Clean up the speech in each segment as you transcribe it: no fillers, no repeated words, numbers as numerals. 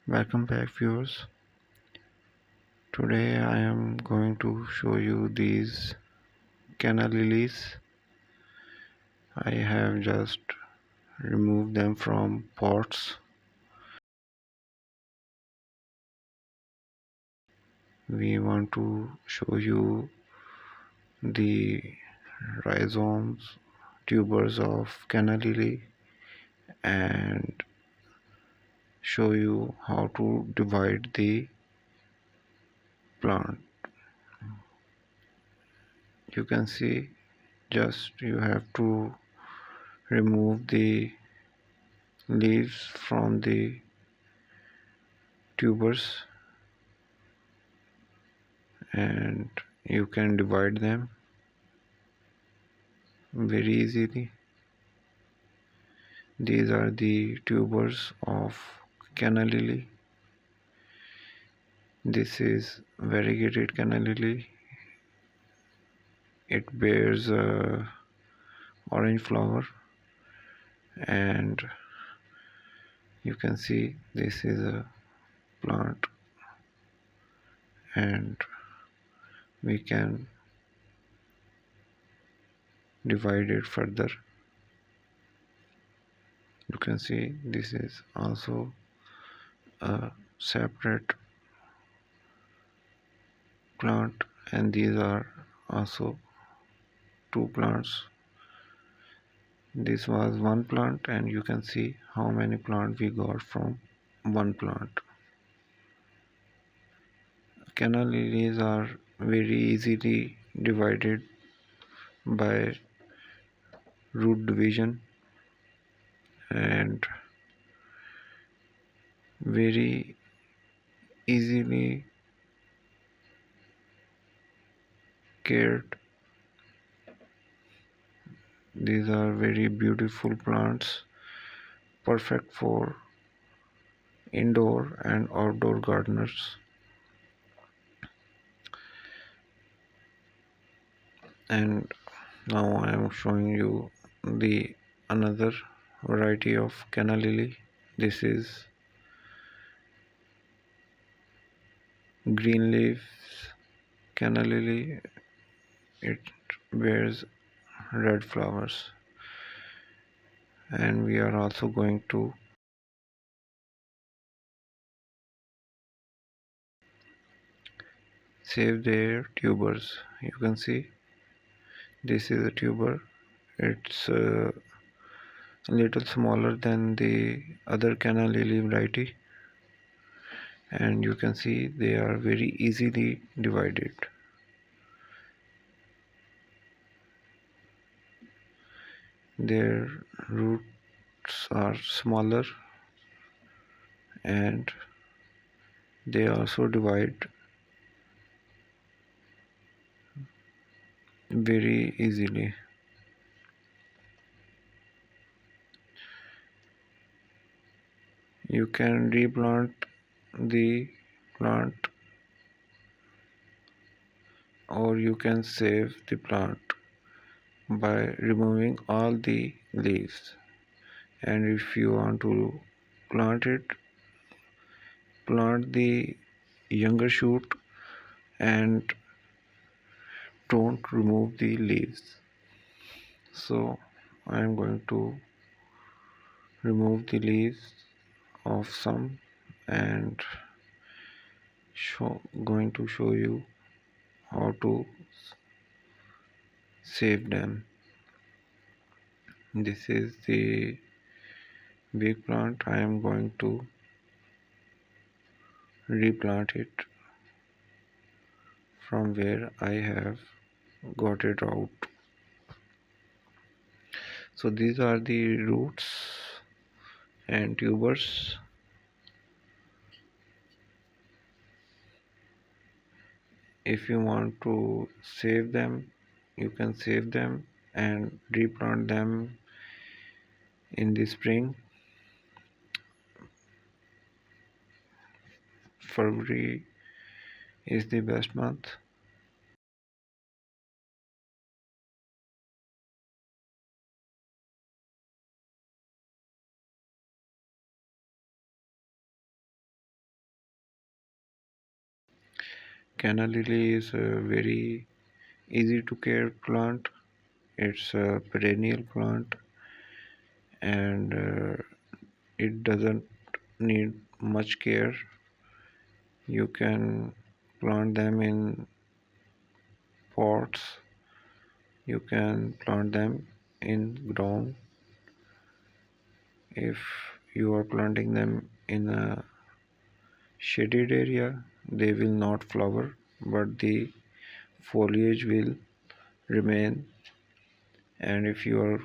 Welcome back, viewers. Today I am going to show you these canna lilies. I have just removed them from pots. We want to show you the rhizomes, tubers of canna lily, and show you how to divide the plant. You can see, just you have to remove the leaves from the tubers and you can divide them very easily. These are the tubers of canna lily. This is variegated canna lily. It bears a orange flower, and you can see this is a plant, and we can divide it further. You can see this is also a separate plant, and these are also two plants. This was one plant, and you can see how many plants we got from one plant. Canna lilies are very easily divided by root division and very easily cared. These are very beautiful plants, perfect for indoor and outdoor gardeners. And now I am showing you the another variety of canna lily. This is green leaves canna lily. It bears red flowers, and we are also going to save their tubers. You can see this is a tuber. It's a little smaller than the other canna lily variety, and you can see they are very easily divided. Their roots are smaller, and they also divide very easily. You can replant the plant, or you can save the plant by removing all the leaves. And if you want to plant it, plant the younger shoot and don't remove the leaves. So I am going to remove the leaves of some and going to show you how to save them. This is the big plant. I am going to replant it from where I have got it out. So these are the roots and tubers. If you want to save them, you can save them and replant them in the spring. February is the best month. Canna lily is a very easy to care plant. It's a perennial plant and it doesn't need much care. You can plant them in pots, you can plant them in ground. If you are planting them in a shaded area, they will not flower, but the foliage will remain. And if you are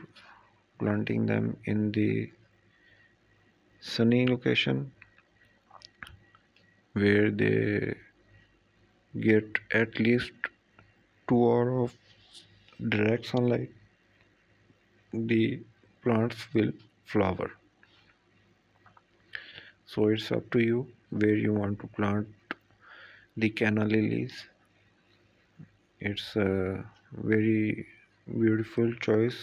planting them in the sunny location where they get at least 2 hours of direct sunlight, the plants will flower. So it's up to you where you want to plant the canna lilies. It's a very beautiful choice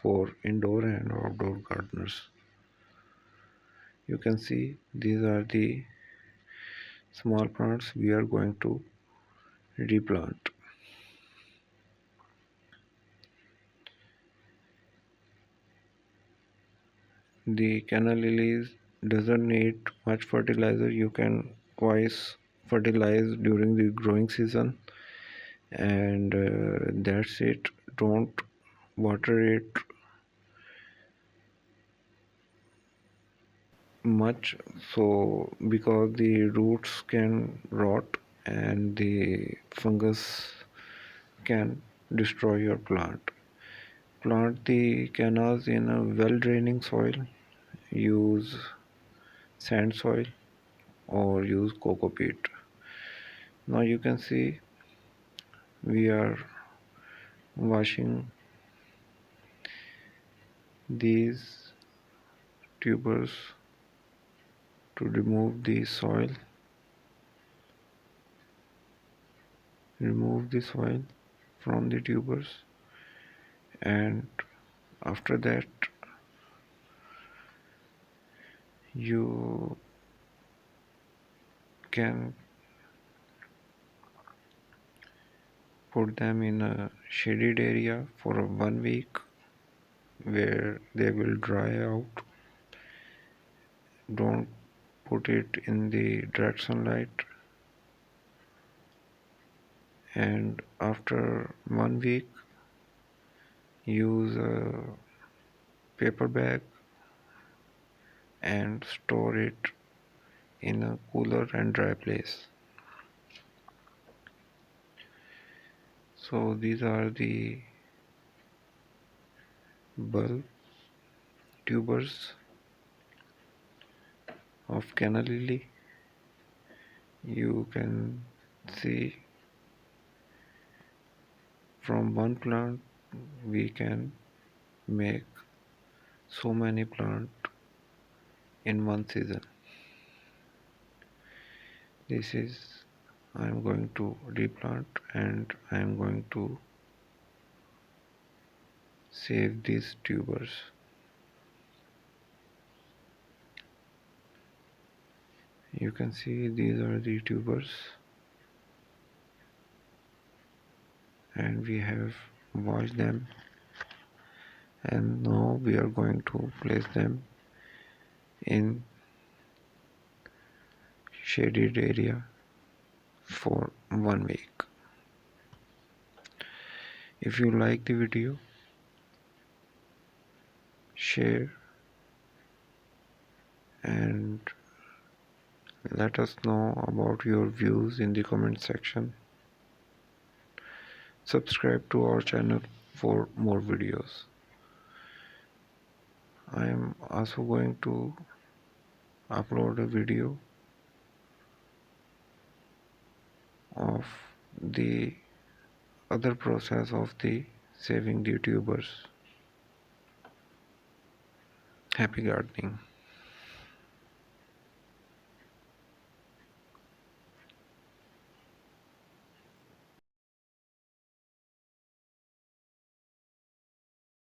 for indoor and outdoor gardeners. You can see these are the small plants we are going to replant. The canna lilies doesn't need much fertilizer. You can twice fertilize during the growing season, and that's it. Don't water it much, so because the roots can rot and the fungus can destroy your plant. Plant the cannas in a well draining soil. Use sand soil or use coco peat. Now you can see we are washing these tubers to remove the soil. Remove the soil from the tubers, and after that you can put them in a shaded area for 1 week where they will dry out. Don't put it in the direct sunlight, and after 1 week use a paper bag and store it in a cooler and dry place. So these are the bulb tubers of canna lily. You can see from one plant we can make so many plants in one season. This is I am going to replant and I am going to save these tubers. You can see these are the tubers, and we have washed them, and now we are going to place them in shaded area for 1 week. If you like the video, share and let us know about your views in the comment section. Subscribe to our channel for more videos. I am also going to upload a video of the other process of the saving the tubers. Happy gardening.